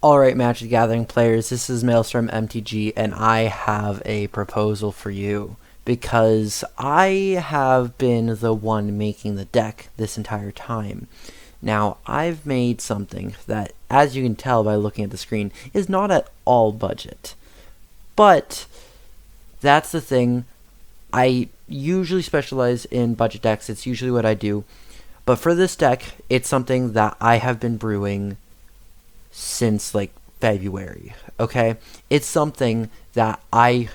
Alright, Magic the Gathering players, this is Maelstrom MTG, and I have a proposal for you. Because I have been the one making the deck this entire time. Now, I've made something that, as you can tell by looking at the screen, is not at all budget. But, that's the thing. I usually specialize in budget decks, it's usually what I do. But for this deck, it's something that I have been brewing since like February. Okay, it's something that I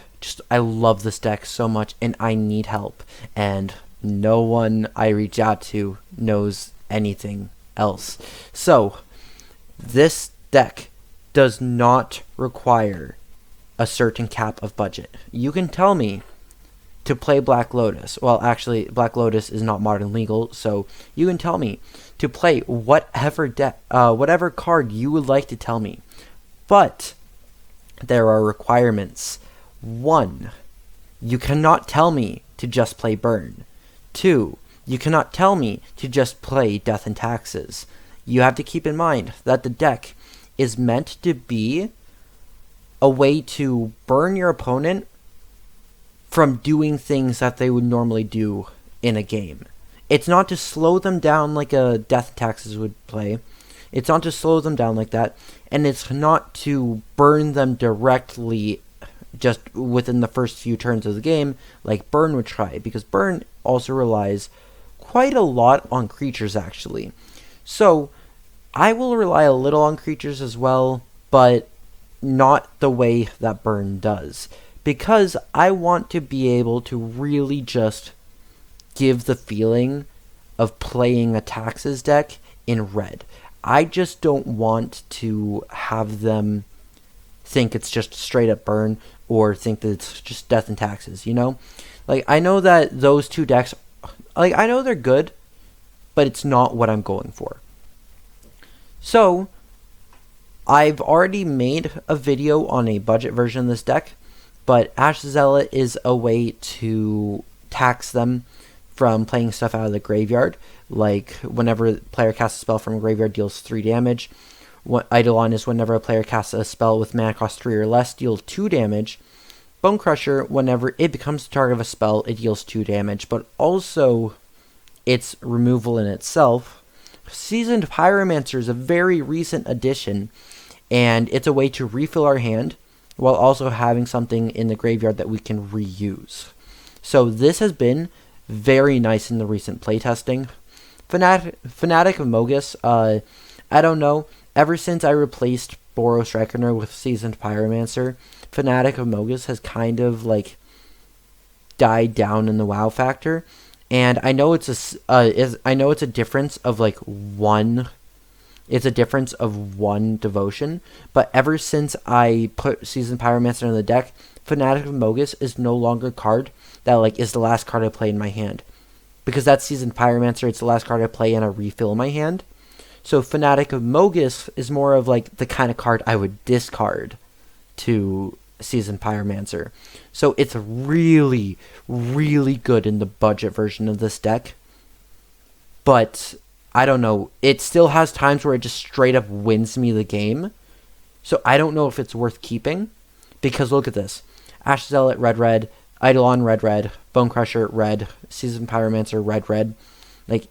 love this deck so much, and I need help, and no one I reach out to knows anything else. So this deck does not require a certain cap of budget. You can tell me to play Black Lotus. Well, actually, Black Lotus is not modern legal, so you can tell me to play whatever card you would like to tell me. But there are requirements. 1, you cannot tell me to just play Burn. 2, you cannot tell me to just play Death and Taxes. You have to keep in mind that the deck is meant to be a way to burn your opponent from doing things that they would normally do in a game. It's not to slow them down like a Death and Taxes would play. It's not to slow them down like that. And it's not to burn them directly just within the first few turns of the game like Burn would try. Because Burn also relies quite a lot on creatures, actually. So, I will rely a little on creatures as well, but not the way that Burn does. Because I want to be able to really just give the feeling of playing a Taxes deck in red. I just don't want to have them think it's just straight up Burn or think that it's just Death and Taxes, you know? Like, I know that those two decks, like, I know they're good, but it's not what I'm going for. So, I've already made a video on a budget version of this deck, but Ash Zealot is a way to tax them from playing stuff out of the graveyard. Like, whenever a player casts a spell from a graveyard, deals 3 damage. Eidolon is whenever a player casts a spell with mana cost 3 or less, deals 2 damage. Bone Crusher, whenever it becomes the target of a spell, it deals 2 damage, but also its removal in itself. Seasoned Pyromancer is a very recent addition, and it's a way to refill our hand while also having something in the graveyard that we can reuse. So this has been very nice in the recent playtesting. Fanatic Mogus, I don't know, ever since I replaced Boros Reckoner with Seasoned Pyromancer, Fanatic Mogus has kind of like died down in the WoW factor, and I know it's a difference of like one. It's a difference of 1 devotion, but ever since I put Seasoned Pyromancer in the deck, Fanatic Mogus is no longer a card that like is the last card I play in my hand. Because that's Seasoned Pyromancer, it's the last card I play and I refill my hand. So Fanatic Mogus is more of like the kind of card I would discard to Seasoned Pyromancer. So it's really, really good in the budget version of this deck. But I don't know, it still has times where it just straight up wins me the game. So I don't know if it's worth keeping. Because look at this. Ash Zealot, red, Eidolon, red, Bone Crusher, red, Seasoned Pyromancer, red. Like,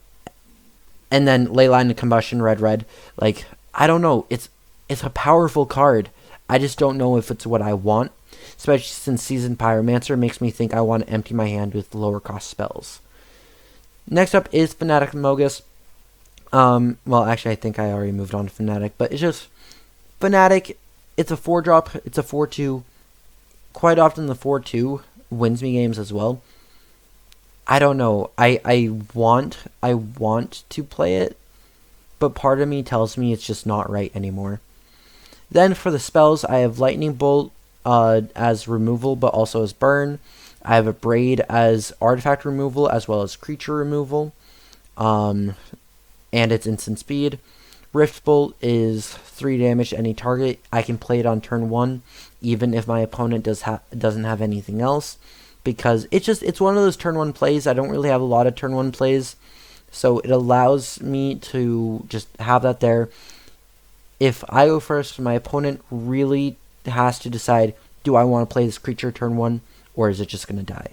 and then Leyline of Combustion, red. Like, I don't know, it's a powerful card. I just don't know if it's what I want. Especially since Seasoned Pyromancer makes me think I want to empty my hand with lower cost spells. Next up is Fanatic Mogus. Well, actually, I think I already moved on to Fanatic, but it's just Fanatic. It's a 4-drop. It's a 4/2. Quite often, the 4/2 wins me games as well. I don't know. I want to play it, but part of me tells me it's just not right anymore. Then for the spells, I have Lightning Bolt as removal, but also as burn. I have a Braid as artifact removal as well as creature removal. And its instant speed. Rift Bolt is 3 damage to any target. I can play it on turn 1, even if my opponent doesn't have anything else, because it's one of those turn 1 plays. I don't really have a lot of turn 1 plays, so it allows me to just have that there. if I go first, my opponent really has to decide, do I want to play this creature turn 1, or is it just going to die?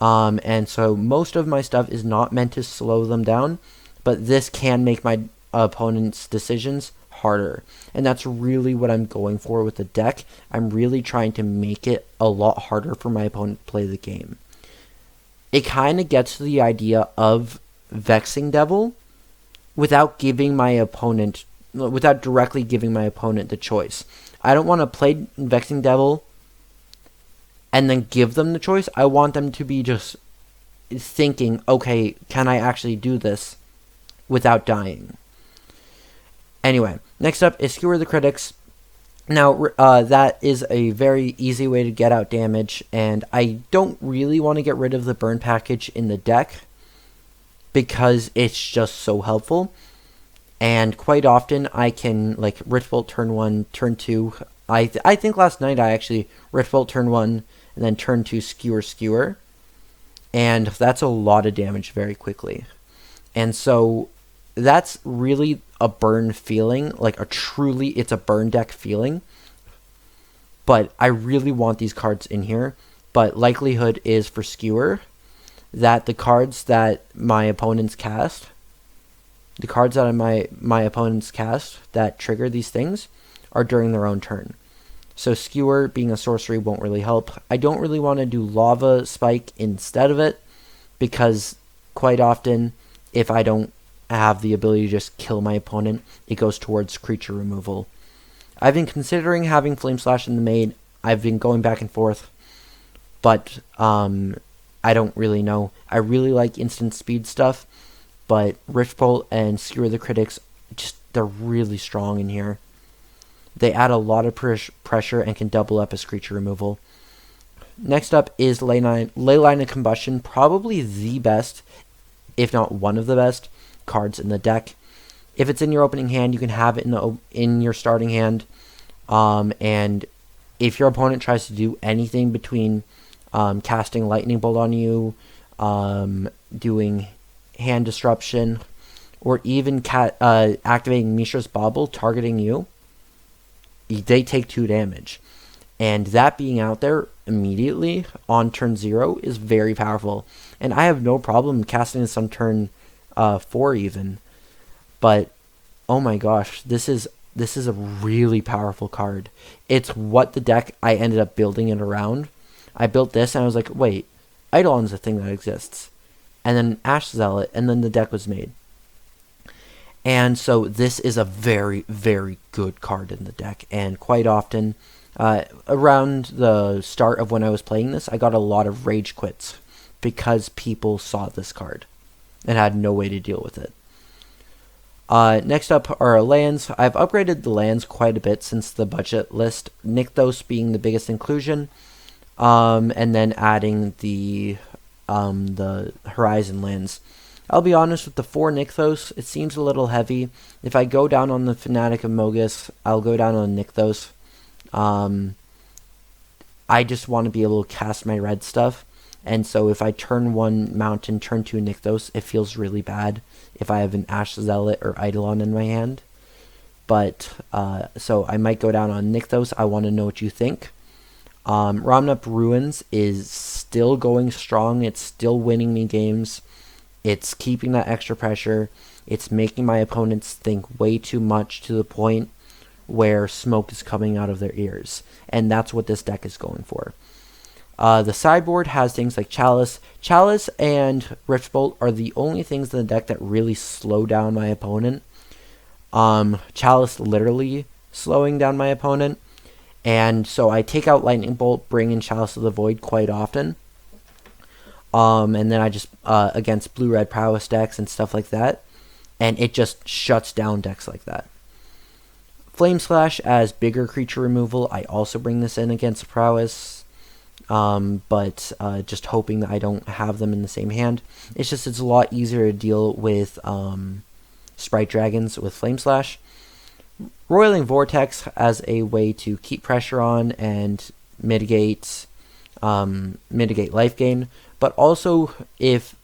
And so most of my stuff is not meant to slow them down, but this can make my opponent's decisions harder. And that's really what I'm going for with the deck. I'm really trying to make it a lot harder for my opponent to play the game. It kind of gets to the idea of Vexing Devil without directly giving my opponent the choice. I don't want to play Vexing Devil and then give them the choice. I want them to be just thinking, okay, can I actually do this without dying? Anyway, next up is Skewer the Critics. Now, that is a very easy way to get out damage, and I don't really want to get rid of the burn package in the deck because it's just so helpful. And quite often I can, like, Rich Bolt turn 1, turn 2. I think last night I actually Rich Bolt turn 1 and then turn 2 Skewer. And that's a lot of damage very quickly. And so that's really a burn feeling, like it's a burn deck feeling. But I really want these cards in here. But likelihood is for Skewer that the cards that my opponents cast, my opponents cast that trigger these things are during their own turn. So Skewer being a sorcery won't really help. I don't really want to do Lava Spike instead of it, because quite often, if I don't have the ability to just kill my opponent, it goes towards creature removal. I've been considering having Flame Slash in the main. I've been going back and forth, but I don't really know. I really like instant speed stuff, but Rich Bolt and Skewer the Critics, they're really strong in here. They add a lot of pressure and can double up as creature removal. Next up is Leyline of Combustion, probably the best, if not one of the best, cards in the deck. If it's in your opening hand, you can have it in your starting hand. And if your opponent tries to do anything between casting Lightning Bolt on you, doing Hand Disruption, or even activating Mishra's Bauble targeting you, they take 2 damage. And that being out there immediately on turn 0 is very powerful. And I have no problem casting this on turn 4 even. But oh my gosh, this is a really powerful card. It's what the deck I ended up building it around. I built this and I was like, wait, Eidolon's a thing that exists. And then Ash Zealot, and then the deck was made. And so this is a very, very good card in the deck. And quite often, around the start of when I was playing this, I got a lot of rage quits because people saw this card and had no way to deal with it. Next up are lands. I've upgraded the lands quite a bit since the budget list, Nykthos being the biggest inclusion, and then adding the Horizon lands. I'll be honest, with the 4 Nykthos, it seems a little heavy. If I go down on the Fanatic Mogus, I'll go down on Nykthos. I just want to be able to cast my red stuff. And so if I turn 1 Mountain, turn 2 Nykthos, it feels really bad if I have an Ash Zealot or Eidolon in my hand. But, so I might go down on Nykthos. I want to know what you think. Ramnup Ruins is still going strong. It's still winning me games. It's keeping that extra pressure. It's making my opponents think way too much to the point where smoke is coming out of their ears. And that's what this deck is going for. The sideboard has things like Chalice. Chalice and Rich Bolt are the only things in the deck that really slow down my opponent. Chalice literally slowing down my opponent. And so I take out Lightning Bolt, bring in Chalice of the Void quite often. And then I just, against blue-red prowess decks and stuff like that. And it just shuts down decks like that. Flame Slash as bigger creature removal. I also bring this in against prowess. But just hoping that I don't have them in the same hand. It's a lot easier to deal with Sprite Dragons with Flame Slash. Roiling Vortex as a way to keep pressure on and mitigate life gain. But also, if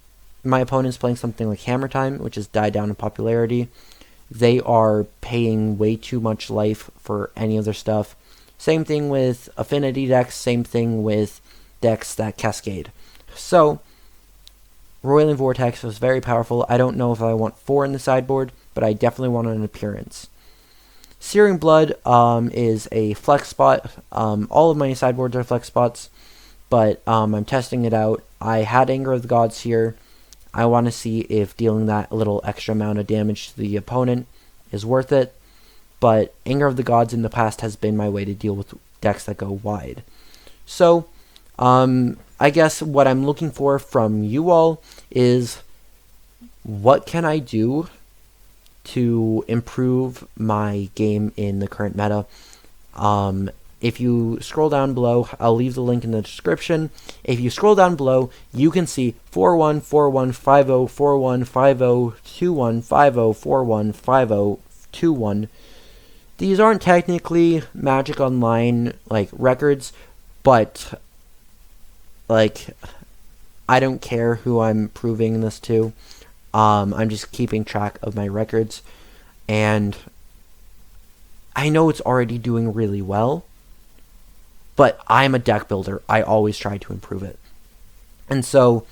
my opponent's playing something like Hammer Time, which has died down in popularity, they are paying way too much life for any of their stuff. Same thing with affinity decks, same thing with decks that cascade. So, Roiling Vortex was very powerful. I don't know if I want 4 in the sideboard, but I definitely want an appearance. Searing Blood is a flex spot. All of my sideboards are flex spots, but I'm testing it out. I had Anger of the Gods here. I want to see if dealing that little extra amount of damage to the opponent is worth it. But Anger of the Gods in the past has been my way to deal with decks that go wide. So, I guess what I'm looking for from you all is, what can I do to improve my game in the current meta? If you scroll down below, I'll leave the link in the description. If you scroll down below, you can see 41, 41, 50, 41, 50, 21, 50, 41, 50, 21. These aren't technically Magic Online like records, but like, I don't care who I'm proving this to. I'm just keeping track of my records, and I know it's already doing really well, but I'm a deck builder. I always try to improve it. And so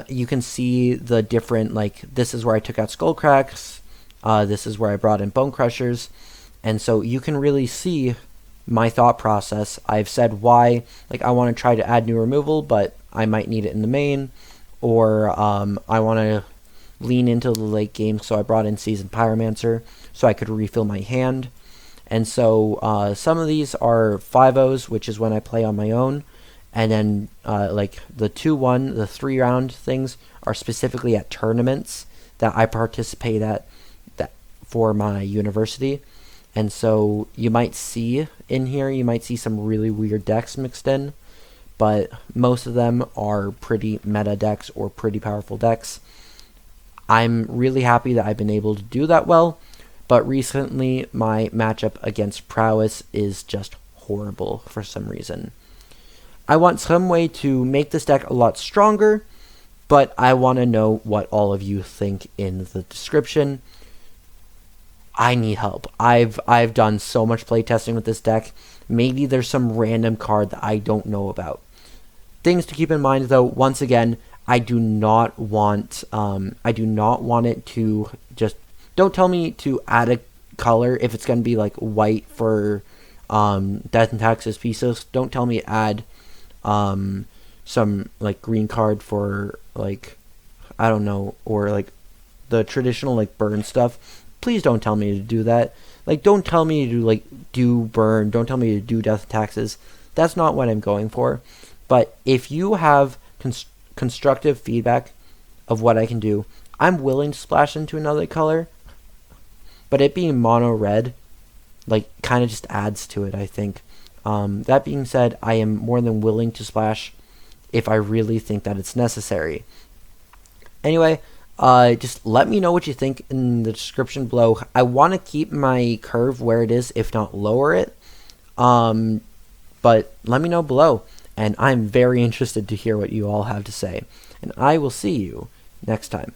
you can see the different, like, this is where I took out Skullcracks, this is where I brought in Bone Crushers, and so you can really see my thought process. I've said why, like, I want to try to add new removal, but I might need it in the main, or I want to lean into the late game, so I brought in Seasoned Pyromancer so I could refill my hand. And so some of these are 5-0s, which is when I play on my own, and then like the 2-1, the 3-round things are specifically at tournaments that I participate at that for my university. And so you might see in here, you might see some really weird decks mixed in, but most of them are pretty meta decks or pretty powerful decks. I'm really happy that I've been able to do that well, but recently my matchup against Prowess is just horrible for some reason. I want some way to make this deck a lot stronger, but I want to know what all of you think in the description. I need help. I've done so much playtesting with this deck. Maybe there's some random card that I don't know about. Things to keep in mind, though, once again, I do not want it to just, don't tell me to add a color if it's going to be like white for Death and Taxes Pesos. Don't tell me to add some like green card for, like, I don't know, or like the traditional like burn stuff. Please don't tell me to do that. Like, don't tell me to do burn. Don't tell me to do Death and Taxes. That's not what I'm going for. But if you have constructive feedback of what I can do, I'm willing to splash into another color. But it being mono red, like, kind of just adds to it, I think. That being said, I am more than willing to splash if I really think that it's necessary. Anyway, just let me know what you think in the description below. I want to keep my curve where it is, if not lower it. But let me know below. And I'm very interested to hear what you all have to say. And I will see you next time.